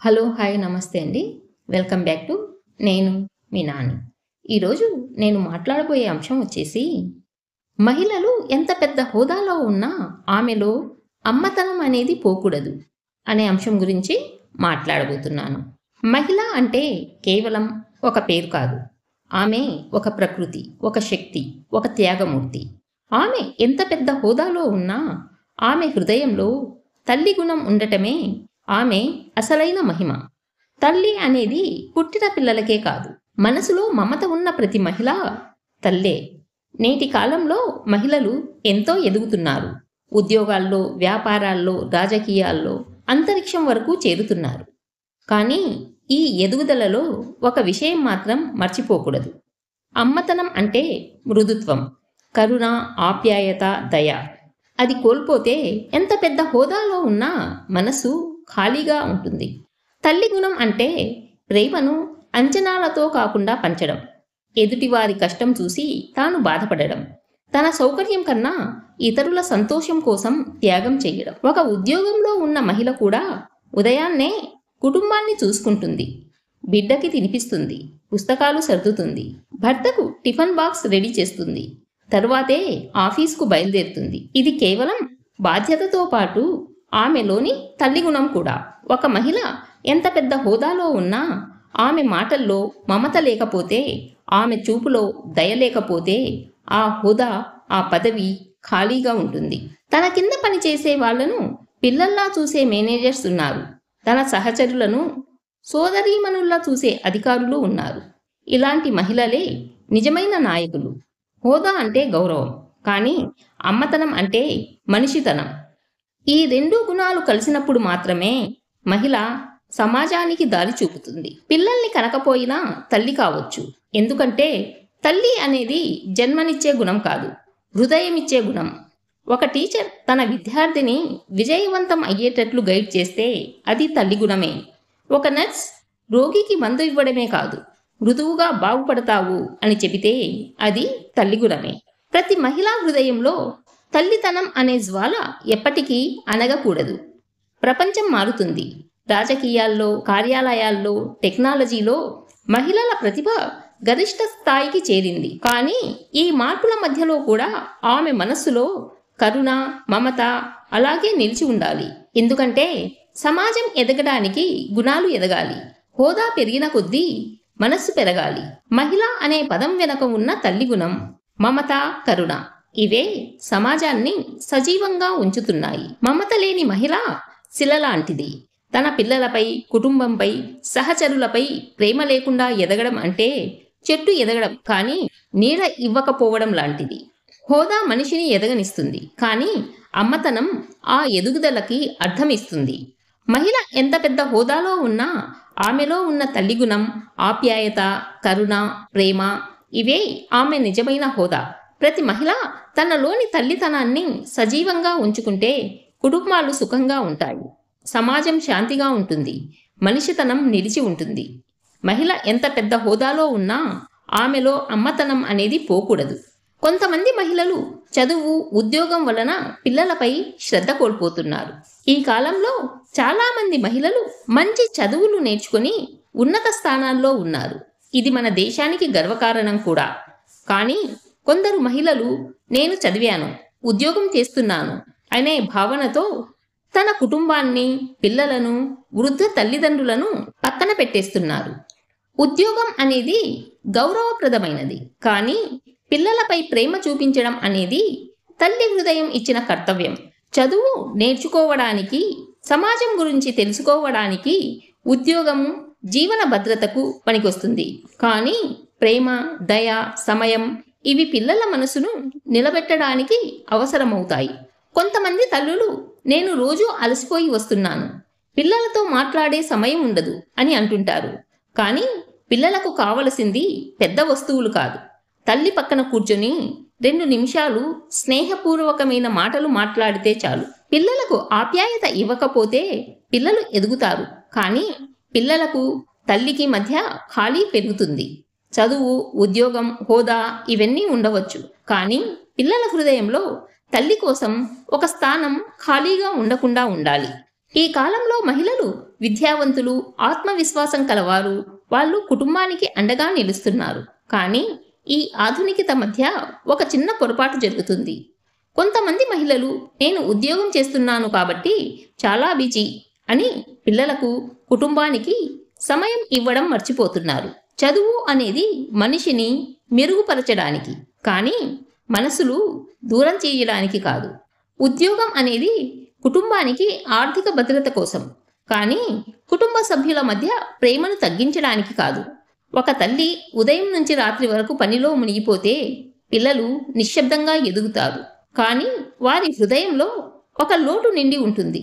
Hello! Hi! నమస్తే అండి. Welcome back to నేను మీ నాని. ఈరోజు నేను మాట్లాడబోయే అంశం వచ్చేసి, మహిళలు ఎంత పెద్ద హోదాలో ఉన్నా ఆమెలో అమ్మతనం అనేది పోకూడదు అనే అంశం గురించి మాట్లాడబోతున్నాను. మహిళ అంటే కేవలం ఒక పేరు కాదు. ఆమె ఒక ప్రకృతి, ఒక శక్తి, ఒక త్యాగమూర్తి. ఆమె ఎంత పెద్ద హోదాలో ఉన్నా ఆమె హృదయంలో తల్లి గుణం ఉండటమే ఆమె అసలైన మహిమ. తల్లి అనేది పుట్టిన పిల్లలకే కాదు, మనసులో మమత ఉన్న ప్రతి మహిళ తల్లే. నేటి కాలంలో మహిళలు ఎంతో ఎదుగుతున్నారు. ఉద్యోగాల్లో, వ్యాపారాల్లో, రాజకీయాల్లో, అంతరిక్షం వరకు చేరుతున్నారు. కానీ ఈ ఎదుగుదలలో ఒక విషయం మాత్రం మర్చిపోకూడదు. అమ్మతనం అంటే మృదుత్వం, కరుణ, ఆప్యాయత, దయ. అది కోల్పోతే ఎంత పెద్ద హోదాలో ఉన్నా మనసు ఖాళీగా ఉంటుంది. తల్లి గుణం అంటే ప్రేమను అంచనాలతో కాకుండా పంచడం, ఎదుటివారి కష్టం చూసి తాను బాధపడడం, తన సౌకర్యం కన్నా ఇతరుల సంతోషం కోసం త్యాగం చేయడం. ఒక ఉద్యోగంలో ఉన్న మహిళ కూడా ఉదయాన్నే కుటుంబాన్ని చూసుకుంటుంది, బిడ్డకి తినిపిస్తుంది, పుస్తకాలు సర్దుతుంది, భర్తకు టిఫిన్ బాక్స్ రెడీ చేస్తుంది, తరువాతే ఆఫీస్కు బయలుదేరుతుంది. ఇది కేవలం బాధ్యతతో పాటు ఆమెలోని తల్లి గుణం కూడా. ఒక మహిళ ఎంత పెద్ద హోదాలో ఉన్నా ఆమె మాటల్లో మమత లేకపోతే, ఆమె చూపులో దయ లేకపోతే ఆ హోదా, ఆ పదవి ఖాళీగా ఉంటుంది. తన కింద పనిచేసే వాళ్లను పిల్లల్లా చూసే మేనేజర్స్ ఉన్నారు. తన సహచరులను సోదరీమణుల్లా చూసే అధికారులు ఉన్నారు. ఇలాంటి మహిళలే నిజమైన నాయకులు. హోదా అంటే గౌరవం, కానీ అమ్మతనం అంటే మనిషితనం. ఈ రెండు గుణాలు కలిసినప్పుడు మాత్రమే మహిళ సమాజానికి దారి చూపుతుంది. పిల్లల్ని కనకపోయినా తల్లి కావచ్చు. ఎందుకంటే తల్లి అనేది జన్మనిచ్చే గుణం కాదు, హృదయమిచ్చే గుణం. ఒక టీచర్ తన విద్యార్థిని విజయవంతం అయ్యేటట్లు గైడ్ చేస్తే అది తల్లి గుణమే. ఒక నర్స్ రోగికి మందు ఇవ్వడమే కాదు, మృదువుగా బాగుపడతావు అని చెబితే అది తల్లి గుణమే. ప్రతి మహిళా హృదయంలో తల్లితనం అనే జ్వాల ఎప్పటికీ అనగకూడదు. ప్రపంచం మారుతుంది. రాజకీయాల్లో, కార్యాలయాల్లో, టెక్నాలజీలో మహిళల ప్రతిభ గరిష్ట స్థాయికి చేరింది. కానీ ఈ మార్పుల మధ్యలో కూడా ఆమె మనస్సులో కరుణ, మమత అలాగే నిలిచి ఉండాలి. ఎందుకంటే సమాజం ఎదగడానికి గుణాలు ఎదగాలి. హోదా పెరిగిన కొద్దీ మనస్సు పెరగాలి. మహిళ అనే పదం వెనక ఉన్న తల్లి గుణం, మమత, కరుణ, ఇవే సమాజాన్ని సజీవంగా ఉంచుతున్నాయి. మమత లేని మహిళ శిలలాంటిది. తన పిల్లలపై, కుటుంబంపై, సహచరులపై ప్రేమ లేకుండా ఎదగడం అంటే చెట్టు ఎదగడం కానీ నీడ ఇవ్వకపోవడం లాంటిది. హోదా మనిషిని ఎదగనిస్తుంది, కానీ అమ్మతనం ఆ ఎదుగుదలకి అర్థమిస్తుంది. మహిళ ఎంత పెద్ద హోదాలో ఉన్నా ఆమెలో ఉన్న తల్లి గుణం, ఆప్యాయత, కరుణ, ప్రేమ, ఇవే ఆమె నిజమైన హోదా. ప్రతి మహిళ తనలోని తల్లితనాన్ని సజీవంగా ఉంచుకుంటే కుటుంబాలు సుఖంగా ఉంటాయి, సమాజం శాంతిగా ఉంటుంది, మనిషితనం నిలిచి ఉంటుంది. మహిళ ఎంత పెద్ద హోదాలో ఉన్నా ఆమెలో అమ్మతనం అనేది పోకూడదు. కొంతమంది మహిళలు చదువు, ఉద్యోగం వలన పిల్లలపై శ్రద్ధ కోల్పోతున్నారు. ఈ కాలంలో చాలామంది మహిళలు మంచి చదువులు నేర్చుకుని ఉన్నత స్థానాల్లో ఉన్నారు. ఇది మన దేశానికి గర్వకారణం కూడా. కానీ కొందరు మహిళలు నేను చదివాను, ఉద్యోగం చేస్తున్నాను అనే భావనతో తన కుటుంబాన్ని, పిల్లలను, వృద్ధ తల్లిదండ్రులను పక్కన పెట్టేస్తున్నారు. ఉద్యోగం అనేది గౌరవప్రదమైనది, కానీ పిల్లలపై ప్రేమ చూపించడం అనేది తల్లి హృదయం ఇచ్చిన కర్తవ్యం. చదువు నేర్చుకోవడానికి, సమాజం గురించి తెలుసుకోవడానికి ఉద్యోగం జీవన భద్రతకు పనికొస్తుంది. కానీ ప్రేమ, దయ, సమయం ఇవి పిల్లల మనసును నిలబెట్టడానికి అవసరమవుతాయి. కొంతమంది తల్లులు నేను రోజూ అలసిపోయి వస్తున్నాను, పిల్లలతో మాట్లాడే సమయం ఉండదు అని అంటుంటారు. కానీ పిల్లలకు కావలసింది పెద్ద వస్తువులు కాదు, తల్లి పక్కన కూర్చొని 2 నిమిషాలు స్నేహపూర్వకమైన మాటలు మాట్లాడితే చాలు. పిల్లలకు ఆప్యాయత ఇవ్వకపోతే పిల్లలు ఎదుగుతారు, కానీ పిల్లలకు తల్లికి మధ్య ఖాళీ పెరుగుతుంది. చదువు, ఉద్యోగం, హోదా ఇవన్నీ ఉండవచ్చు, కానీ పిల్లల హృదయంలో తల్లి కోసం ఒక స్థానం ఖాళీగా ఉండకుండా ఉండాలి. ఈ కాలంలో మహిళలు విద్యావంతులు, ఆత్మవిశ్వాసం కలవారు, వాళ్ళు కుటుంబానికి అండగా నిలుస్తున్నారు. కానీ ఈ ఆధునికత మధ్య ఒక చిన్న పొరపాటు జరుగుతుంది. కొంతమంది మహిళలు నేను ఉద్యోగం చేస్తున్నాను కాబట్టి చాలా బిజీ అని పిల్లలకు, కుటుంబానికి సమయం ఇవ్వడం మర్చిపోతున్నారు. చదువు అనేది మనిషిని మెరుగుపరచడానికి, కానీ మనసులు దూరం చేయడానికి కాదు. ఉద్యోగం అనేది కుటుంబానికి ఆర్థిక భద్రత కోసం, కానీ కుటుంబ సభ్యుల మధ్య ప్రేమను తగ్గించడానికి కాదు. ఒక తల్లి ఉదయం నుంచి రాత్రి వరకు పనిలో మునిగిపోతే పిల్లలు నిశ్శబ్దంగా ఎదుగుతారు, కానీ వారి హృదయంలో ఒక లోటు నిండి ఉంటుంది.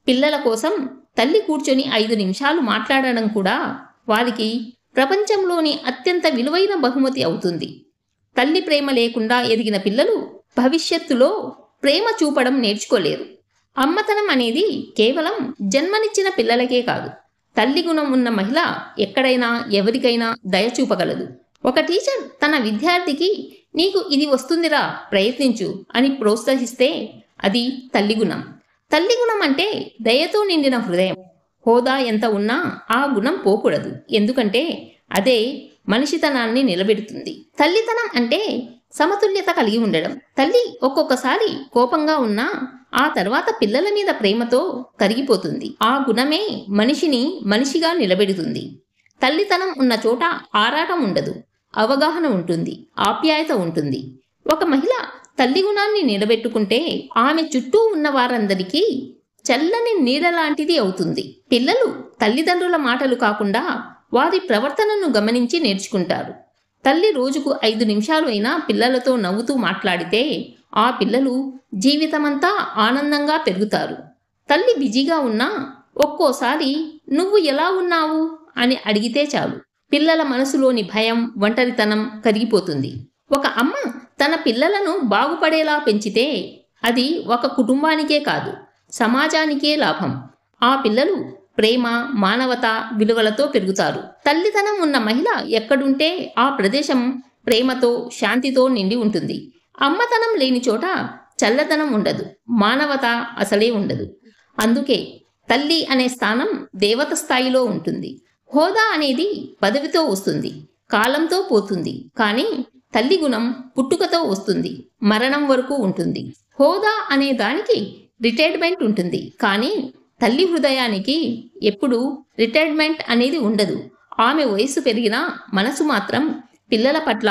పిల్లల కోసం తల్లి కూర్చొని 5 నిమిషాలు మాట్లాడడం కూడా వారికి ప్రపంచంలోని అత్యంత విలువైన బహుమతి అవుతుంది. తల్లి ప్రేమ లేకుండా ఎదిగిన పిల్లలు భవిష్యత్తులో ప్రేమ చూపడం నేర్చుకోలేరు. అమ్మతనం అనేది కేవలం జన్మనిచ్చిన పిల్లలకే కాదు. తల్లి గుణం ఉన్న మహిళ ఎక్కడైనా ఎవరికైనా దయ చూపగలదు. ఒక టీచర్ తన విద్యార్థికి నీకు ఇది వస్తుందిరా ప్రయత్నించు అని ప్రోత్సహిస్తే అది తల్లి గుణం. తల్లి గుణం అంటే దయతో నిండిన హృదయం. హోదా ఎంత ఉన్నా ఆ గుణం పోకూడదు, ఎందుకంటే అదే మనిషితనాన్ని నిలబెడుతుంది. తల్లితనం అంటే సమతుల్యత కలిగి ఉండడం. తల్లి ఒక్కొక్కసారి కోపంగా ఉన్నా ఆ తర్వాత పిల్లల మీద ప్రేమతో కరిగిపోతుంది. ఆ గుణమే మనిషిని మనిషిగా నిలబెడుతుంది. తల్లితనం ఉన్న చోట ఆరాటం ఉండదు, అవగాహన ఉంటుంది, ఆప్యాయత ఉంటుంది. ఒక మహిళ తల్లి గుణాన్ని నిలబెట్టుకుంటే ఆమె చుట్టూ ఉన్న వారందరికీ చల్లని నీడ లాంటిది అవుతుంది. పిల్లలు తల్లిదండ్రుల మాటలు కాకుండా వారి ప్రవర్తనను గమనించి నేర్చుకుంటారు. తల్లి రోజుకు 5 నిమిషాలు అయినా పిల్లలతో నవ్వుతూ మాట్లాడితే ఆ పిల్లలు జీవితమంతా ఆనందంగా పెరుగుతారు. తల్లి బిజీగా ఉన్నా ఒక్కోసారి నువ్వు ఎలా ఉన్నావు అని అడిగితే చాలు, పిల్లల మనసులోని భయం, ఒంటరితనం కరిగిపోతుంది. ఒక అమ్మ తన పిల్లలను బాగుపడేలా పెంచితే అది ఒక కుటుంబానికే కాదు, సమాజానికే లాభం. ఆ పిల్లలు ప్రేమ, మానవత విలువలతో పెరుగుతారు. తల్లితనం ఉన్న మహిళ ఎక్కడుంటే ఆ ప్రదేశం ప్రేమతో, శాంతితో నిండి ఉంటుంది. అమ్మతనం లేని చోట చల్లదనం ఉండదు, మానవత అసలే ఉండదు. అందుకే తల్లి అనే స్థానం దేవత స్థాయిలో ఉంటుంది. హోదా అనేది పదవితో వస్తుంది, కాలంతో పోతుంది. కానీ తల్లి గుణం పుట్టుకతో వస్తుంది, మరణం వరకు ఉంటుంది. హోదా అనే దానికి రిటైర్మెంట్ ఉంటుంది, కానీ తల్లి హృదయానికి ఎప్పుడూ రిటైర్మెంట్ అనేది ఉండదు. ఆమె వయసు పెరిగినా మనసు మాత్రం పిల్లల పట్ల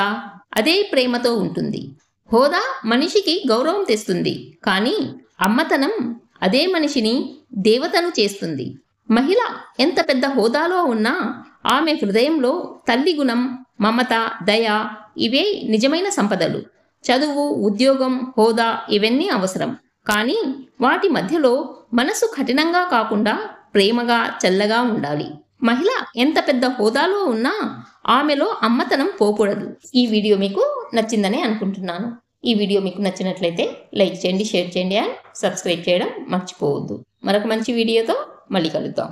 అదే ప్రేమతో ఉంటుంది. హోదా మనిషికి గౌరవం తెస్తుంది, కానీ అమ్మతనం అదే మనిషిని దేవతను చేస్తుంది. మహిళ ఎంత పెద్ద హోదాలో ఉన్నా ఆమె హృదయంలో తల్లి గుణం, మమత, దయ ఇవే నిజమైన సంపదలు. చదువు, ఉద్యోగం, హోదా ఇవన్నీ అవసరం, కానీ వాటి మధ్యలో మనసు కఠినంగా కాకుండా ప్రేమగా, చల్లగా ఉండాలి. మహిళ ఎంత పెద్ద హోదాలో ఉన్నా ఆమెలో అమ్మతనం పోకూడదు. ఈ వీడియో మీకు నచ్చిందని అనుకుంటున్నాను. ఈ వీడియో మీకు నచ్చినట్లయితే లైక్ చేయండి, షేర్ చేయండి అండ్ సబ్స్క్రైబ్ చేయడం మర్చిపోవద్దు. మరొక మంచి వీడియోతో మళ్ళీ కలుద్దాం.